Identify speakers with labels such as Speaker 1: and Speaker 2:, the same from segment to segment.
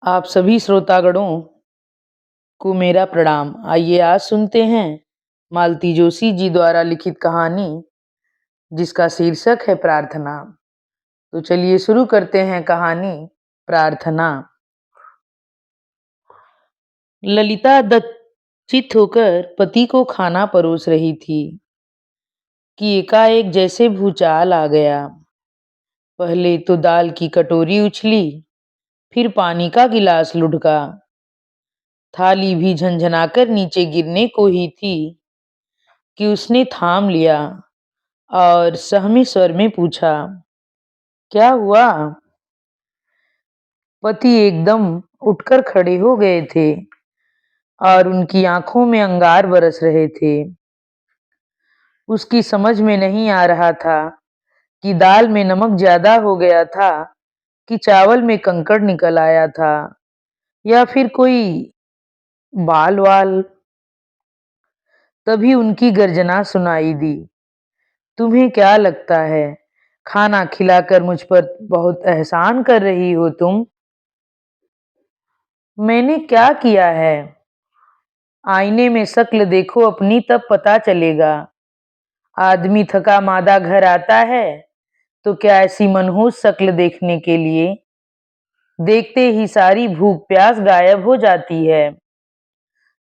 Speaker 1: आप सभी श्रोतागणों को मेरा प्रणाम। आइए आज सुनते हैं मालती जोशी जी द्वारा लिखित कहानी जिसका शीर्षक है प्रार्थना। तो चलिए शुरू करते हैं कहानी प्रार्थना। ललिता दत्त होकर पति को खाना परोस रही थी कि एकाएक जैसे भूचाल आ गया। पहले तो दाल की कटोरी उछली, फिर पानी का गिलास लुढ़का। थाली भी झंझनाकर नीचे गिरने को ही थी कि उसने थाम लिया और सहमे स्वर में पूछा, क्या हुआ? पति एकदम उठकर खड़े हो गए थे और उनकी आंखों में अंगार बरस रहे थे। उसकी समझ में नहीं आ रहा था कि दाल में नमक ज्यादा हो गया था कि चावल में कंकड़ निकल आया था या फिर कोई बाल वाल। तभी उनकी गर्जना सुनाई दी, तुम्हें क्या लगता है खाना खिलाकर मुझ पर बहुत एहसान कर रही हो तुम? मैंने क्या किया है? आईने में शक्ल देखो अपनी, तब पता चलेगा। आदमी थका मादा घर आता है तो क्या ऐसी मनहूस शक्ल देखने के लिए? देखते ही सारी भूख प्यास गायब हो जाती है।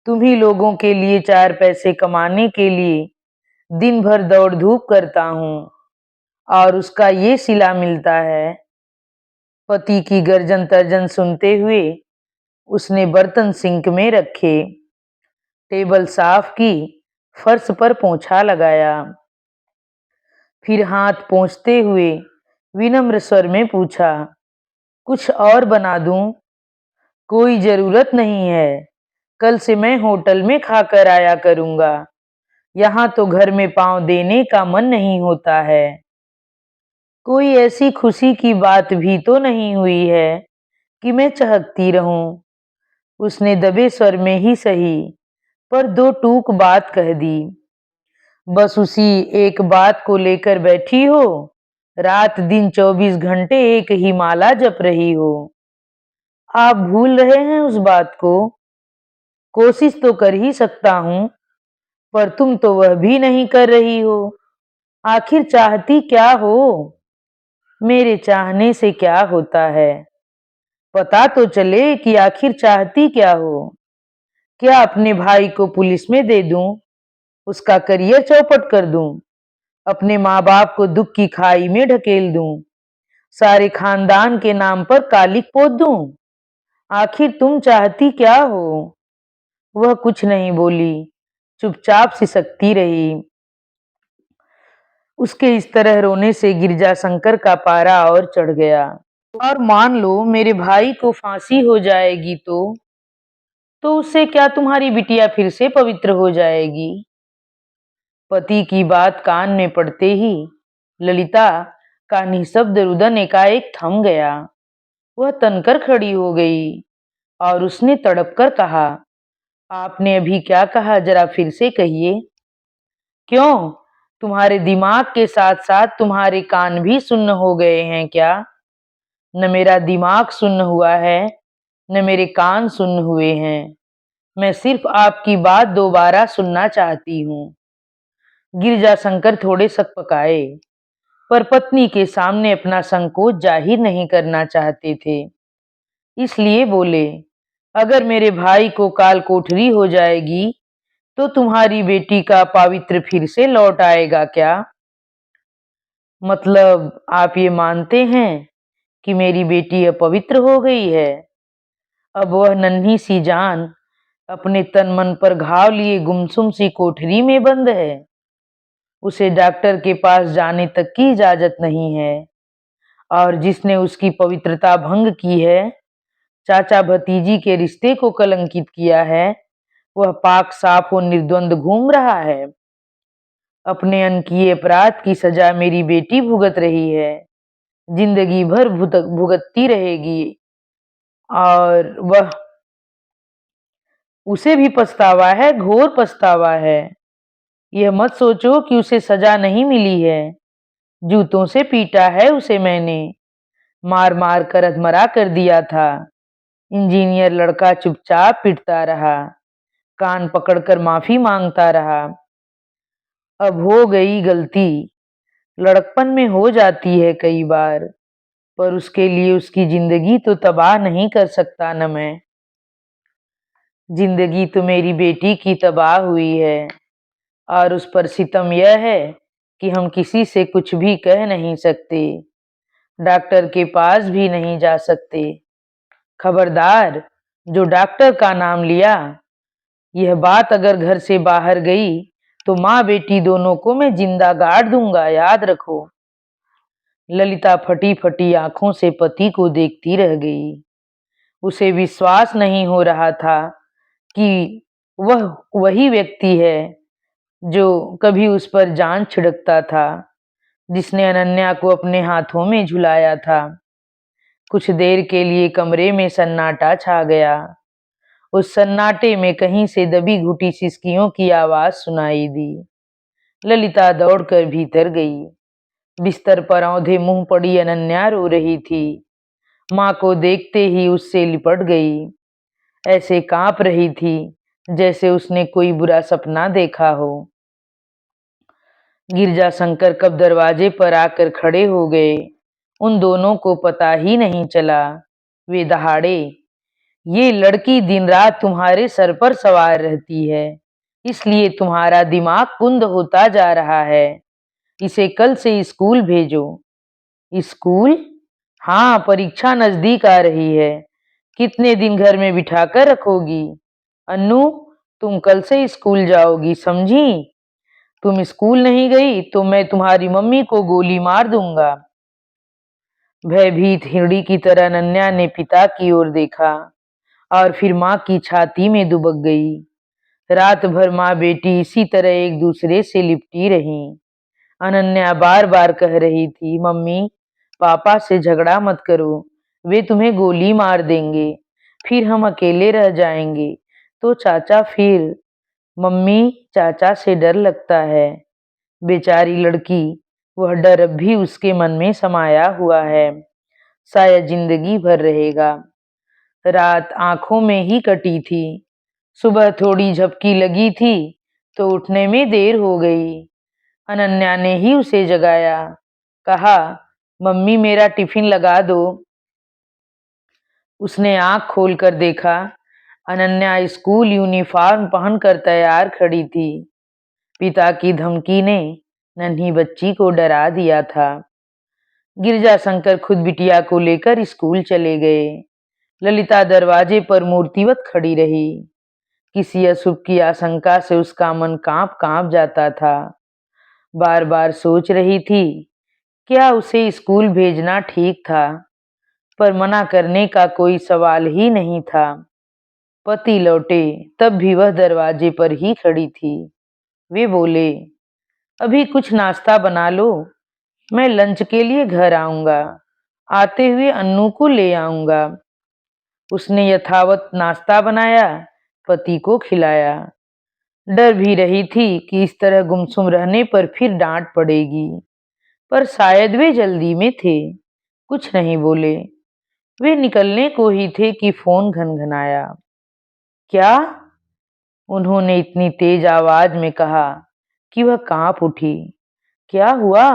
Speaker 1: तुम्ही लोगों के लिए 4 पैसे कमाने के लिए दिन भर दौड़ धूप करता हूँ और उसका ये सिला मिलता है। पति की गर्जन तर्जन सुनते हुए उसने बर्तन सिंक में रखे, टेबल साफ की, फर्श पर पोंछा लगाया। फिर हाथ पोंछते हुए विनम्र स्वर में पूछा, कुछ और बना दूं? कोई जरूरत नहीं है, कल से मैं होटल में खाकर आया करूंगा। यहाँ तो घर में पांव देने का मन नहीं होता है। कोई ऐसी खुशी की बात भी तो नहीं हुई है कि मैं चहकती रहूं। उसने दबे स्वर में ही सही पर दो टूक बात कह दी। बस उसी एक बात को लेकर बैठी हो, रात दिन 24 घंटे एक ही माला जप रही हो। आप भूल रहे हैं उस बात को? कोशिश तो कर ही सकता हूँ, पर तुम तो वह भी नहीं कर रही हो। आखिर चाहती क्या हो? मेरे चाहने से क्या होता है? पता तो चले कि आखिर चाहती क्या हो। क्या अपने भाई को पुलिस में दे दूं? उसका करियर चौपट कर दूं? अपने माँ बाप को दुख की खाई में ढकेल दूं? सारे खानदान के नाम पर कालिक पोत दूं? आखिर तुम चाहती क्या हो? वह कुछ नहीं बोली, चुपचाप सिसकती रही। उसके इस तरह रोने से गिरजाशंकर का पारा और चढ़ गया। और मान लो मेरे भाई को फांसी हो जाएगी तो उससे क्या तुम्हारी बिटिया फिर से पवित्र हो जाएगी? पति की बात कान में पड़ते ही ललिता का निःशब्द रुदन एकाएक थम गया। वह तनकर खड़ी हो गई और उसने तड़प कर कहा, आपने अभी क्या कहा, जरा फिर से कहिए। क्यों, तुम्हारे दिमाग के साथ साथ तुम्हारे कान भी सुन्न हो गए हैं क्या? न मेरा दिमाग सुन्न हुआ है, न मेरे कान सुन्न हुए हैं। मैं सिर्फ आपकी बात दोबारा सुनना चाहती हूँ। गिरजाशंकर थोड़े सकपकाए, पर पत्नी के सामने अपना संकोच जाहिर नहीं करना चाहते थे, इसलिए बोले, अगर मेरे भाई को काल कोठरी हो जाएगी तो तुम्हारी बेटी का पवित्र फिर से लौट आएगा क्या? मतलब आप ये मानते हैं कि मेरी बेटी अपवित्र हो गई है? अब वह नन्ही सी जान अपने तन मन पर घाव लिए गुमसुम सी कोठरी में बंद है। उसे डॉक्टर के पास जाने तक की इजाजत नहीं है और जिसने उसकी पवित्रता भंग की है, चाचा भतीजी के रिश्ते को कलंकित किया है, वह पाक साफ और निर्द्वंद घूम रहा है। अपने अनकिए अपराध की सजा मेरी बेटी भुगत रही है, जिंदगी भर भुगतती रहेगी। और वह उसे भी पछतावा है, घोर पछतावा है। यह मत सोचो कि उसे सजा नहीं मिली है। जूतों से पीटा है उसे मैंने, मार मार कर अधमरा कर दिया था। इंजीनियर लड़का चुपचाप पिटता रहा, कान पकड़कर माफी मांगता रहा। अब हो गई गलती, लड़कपन में हो जाती है कई बार, पर उसके लिए उसकी जिंदगी तो तबाह नहीं कर सकता न मैं। जिंदगी तो मेरी बेटी की तबाह हुई है, और उस पर सितम यह है कि हम किसी से कुछ भी कह नहीं सकते, डॉक्टर के पास भी नहीं जा सकते। खबरदार, जो डॉक्टर का नाम लिया, यह बात अगर घर से बाहर गई तो माँ बेटी दोनों को मैं जिंदा गाड़ दूंगा, याद रखो। ललिता फटी फटी आंखों से पति को देखती रह गई। उसे विश्वास नहीं हो रहा था कि वह वही व्यक्ति है जो कभी उस पर जान छिड़कता था, जिसने अनन्या को अपने हाथों में झुलाया था। कुछ देर के लिए कमरे में सन्नाटा छा गया। उस सन्नाटे में कहीं से दबी घुटी सिसकियों की आवाज सुनाई दी। ललिता दौड़कर भीतर गई। बिस्तर पर औंधे मुंह पड़ी अनन्या रो रही थी। माँ को देखते ही उससे लिपट गई। ऐसे कांप रही थी जैसे उसने कोई बुरा सपना देखा हो। गिरजाशंकर कब दरवाजे पर आकर खड़े हो गए, उन दोनों को पता ही नहीं चला। वे दहाड़े, ये लड़की दिन रात तुम्हारे सर पर सवार रहती है, इसलिए तुम्हारा दिमाग कुंद होता जा रहा है। इसे कल से स्कूल भेजो। स्कूल? हाँ, परीक्षा नजदीक आ रही है। कितने दिन घर में बिठाकर रखोगी? अन्नू, तुम कल से स्कूल जाओगी, समझी? तुम स्कूल नहीं गई तो मैं तुम्हारी मम्मी को गोली मार दूंगा। भयभीत हिरणी की तरह अनन्या ने पिता की ओर देखा और फिर माँ की छाती में दुबक गई। रात भर माँ बेटी इसी तरह एक दूसरे से लिपटी रही। अनन्या बार बार कह रही थी, मम्मी, पापा से झगड़ा मत करो, वे तुम्हें गोली मार देंगे, फिर हम अकेले रह जाएंगे तो चाचा फिर। मम्मी, चाचा से डर लगता है। बेचारी लड़की, वह डर अब भी उसके मन में समाया हुआ है, शायद जिंदगी भर रहेगा। रात आंखों में ही कटी थी। सुबह थोड़ी झपकी लगी थी तो उठने में देर हो गई। अनन्या ने ही उसे जगाया, कहा, मम्मी मेरा टिफिन लगा दो। उसने आंख खोलकर देखा, अनन्या स्कूल यूनिफॉर्म पहनकर तैयार खड़ी थी। पिता की धमकी ने नन्ही बच्ची को डरा दिया था। गिरजाशंकर खुद बिटिया को लेकर स्कूल चले गए। ललिता दरवाजे पर मूर्तिवत खड़ी रही। किसी अशुभ की आशंका से उसका मन कांप कांप जाता था। बार बार सोच रही थी, क्या उसे स्कूल भेजना ठीक था, पर मना करने का कोई सवाल ही नहीं था। पति लौटे तब भी वह दरवाजे पर ही खड़ी थी। वे बोले, अभी कुछ नाश्ता बना लो, मैं लंच के लिए घर आऊंगा, आते हुए अन्नू को ले आऊंगा। उसने यथावत नाश्ता बनाया, पति को खिलाया। डर भी रही थी कि इस तरह गुमसुम रहने पर फिर डांट पड़ेगी, पर शायद वे जल्दी में थे, कुछ नहीं बोले। वे निकलने को ही थे कि फोन घनघनाया। क्या? उन्होंने इतनी तेज आवाज में कहा कि वह कांप उठी। क्या हुआ?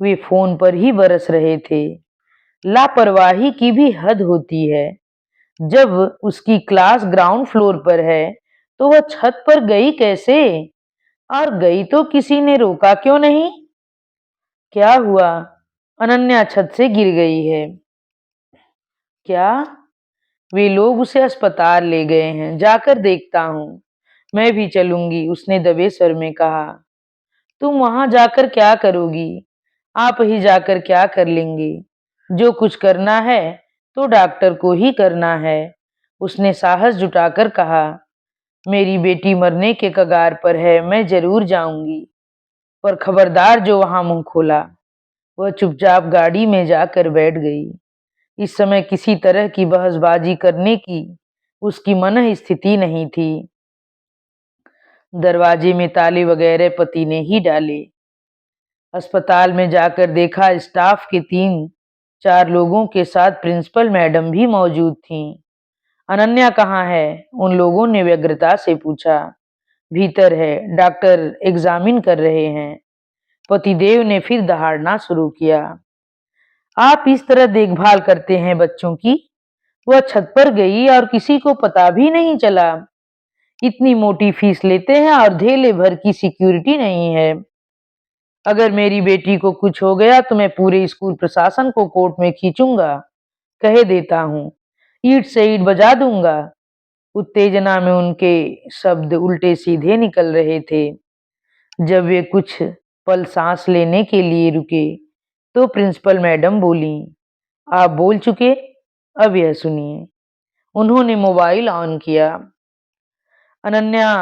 Speaker 1: वे फोन पर ही बरस रहे थे। लापरवाही की भी हद होती है। जब उसकी क्लास ग्राउंड फ्लोर पर है तो वह छत पर गई कैसे? और गई तो किसी ने रोका क्यों नहीं? क्या हुआ? अनन्या छत से गिर गई है। क्या? वे लोग उसे अस्पताल ले गए हैं, जाकर देखता हूँ। मैं भी चलूंगी, उसने दबे स्वर में कहा। तुम वहां जाकर क्या करोगी? आप ही जाकर क्या कर लेंगे? जो कुछ करना है तो डॉक्टर को ही करना है, उसने साहस जुटाकर कहा। मेरी बेटी मरने के कगार पर है, मैं जरूर जाऊंगी, पर खबरदार जो वहां मुंह खोला। वह चुपचाप गाड़ी में जाकर बैठ गई। इस समय किसी तरह की बहसबाजी करने की उसकी मन स्थिति नहीं थी। दरवाजे में ताले वगैरह पति ने ही डाले। अस्पताल में जाकर देखा, स्टाफ के 3 4 लोगों के साथ प्रिंसिपल मैडम भी मौजूद थीं। अनन्या कहाँ है? उन लोगों ने व्यग्रता से पूछा। भीतर है, डॉक्टर एग्जामिन कर रहे हैं। पतिदेव ने फिर दहाड़ना शुरू किया। आप इस तरह देखभाल करते हैं बच्चों की? वह छत पर गई और किसी को पता भी नहीं चला। इतनी मोटी फीस लेते हैं और धेले भर की सिक्योरिटी नहीं है। अगर मेरी बेटी को कुछ हो गया तो मैं पूरे स्कूल प्रशासन को कोर्ट में खींचूंगा। कह देता हूँ, ईंट से ईंट बजा दूंगा। उत्तेजना में उनके शब्द उल्टे सीधे निकल रहे थे। जब वे कुछ पल सांस लेने के लिए रुके, तो प्रिंसिपल मैडम बोली, आप बोल चुके, अब यह सुनिए। उन्होंने मोबाइल ऑन किया। अनन्या,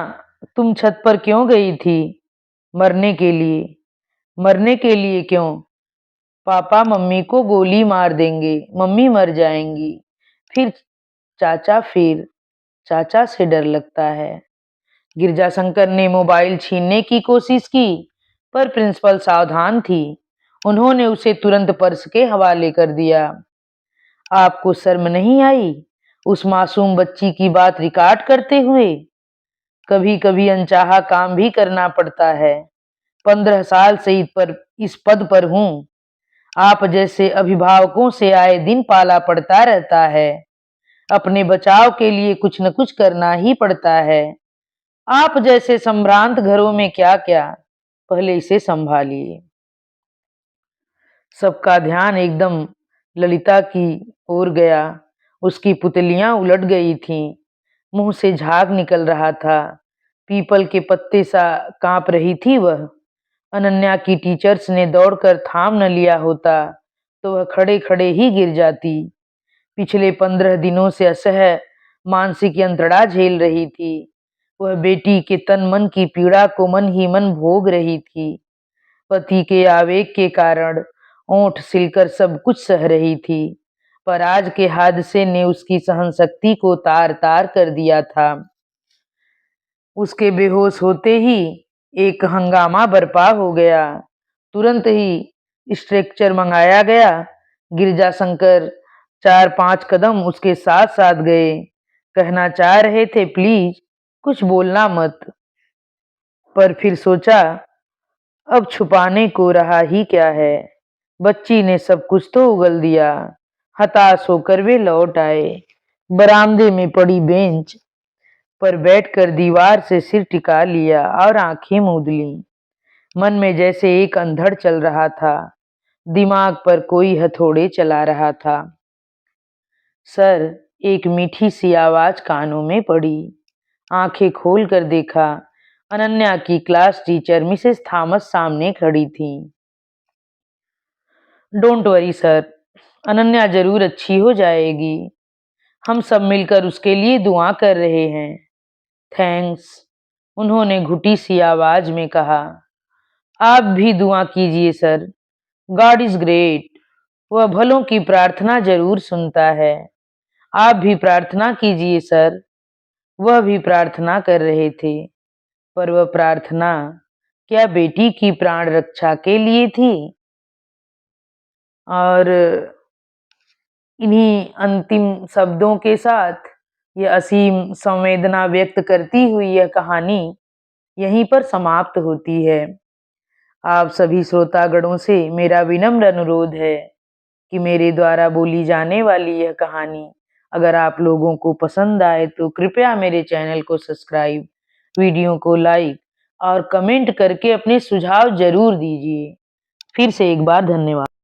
Speaker 1: तुम छत पर क्यों गई थी? मरने के लिए। मरने के लिए क्यों? पापा मम्मी को गोली मार देंगे, मम्मी मर जाएंगी। फिर फिर चाचा से डर लगता है। गिरजाशंकर ने मोबाइल छीनने की कोशिश की, पर प्रिंसिपल सावधान थी। उन्होंने उसे तुरंत पर्स के हवाले कर दिया। आपको शर्म नहीं आई उस मासूम बच्ची की बात रिकॉर्ड करते हुए? कभी कभी अनचाहा काम भी करना पड़ता है। 15 साल से इस पद पर हूँ। आप जैसे अभिभावकों से आए दिन पाला पड़ता रहता है। अपने बचाव के लिए कुछ न कुछ करना ही पड़ता है। आप जैसे संभ्रांत घरों में क्या क्या, पहले इसे संभालिए। सबका ध्यान एकदम ललिता की ओर गया। उसकी पुतलियां उलट गई थीं। मुंह से झाग निकल रहा था। पीपल के पत्ते सा कांप रही थी वह। अनन्या की टीचर्स ने दौड़कर थाम न लिया होता तो वह खड़े खड़े ही गिर जाती। पिछले 15 दिनों से असह्य मानसिक यंत्रणा झेल रही थी। वह बेटी के तन मन की पीड़ा को मन ही मन भोग रही थी। पति के आवेग के कारण ओंठ सिलकर सब कुछ सह रही थी, पर आज के हादसे ने उसकी सहनशक्ति को तार तार कर दिया था। उसके बेहोश होते ही एक हंगामा बर्पा हो गया। तुरंत ही स्ट्रेचर मंगाया गया। गिरजाशंकर 4-5 कदम उसके साथ साथ गए। कहना चाह रहे थे, प्लीज कुछ बोलना मत, पर फिर सोचा, अब छुपाने को रहा ही क्या है। बच्ची ने सब कुछ तो उगल दिया। हताश होकर वे लौट आए। बरामदे में पड़ी बेंच पर बैठकर दीवार से सिर टिका लिया और आंखें मूंद लीं। मन में जैसे एक अंधड़ चल रहा था। दिमाग पर कोई हथौड़े चला रहा था। सर, एक मीठी सी आवाज कानों में पड़ी। आंखें खोल कर देखा। अनन्या की क्लास टीचर मिसेस थॉमस सामने खड़ी थी। डोंट वरी सर, अनन्या जरूर अच्छी हो जाएगी। हम सब मिलकर उसके लिए दुआ कर रहे हैं। थैंक्स, उन्होंने घुटी सी आवाज में कहा। आप भी दुआ कीजिए सर। God is great. वह भलों की प्रार्थना जरूर सुनता है। आप भी प्रार्थना कीजिए सर। वह भी प्रार्थना कर रहे थे, पर वह प्रार्थना क्या बेटी की प्राण रक्षा के लिए थी? और इन्हीं अंतिम शब्दों के साथ यह असीम संवेदना व्यक्त करती हुई यह कहानी यहीं पर समाप्त होती है। आप सभी श्रोतागणों से मेरा विनम्र अनुरोध है कि मेरे द्वारा बोली जाने वाली यह कहानी अगर आप लोगों को पसंद आए तो कृपया मेरे चैनल को सब्सक्राइब, वीडियो को लाइक और कमेंट करके अपने सुझाव जरूर दीजिए। फिर से एक बार धन्यवाद।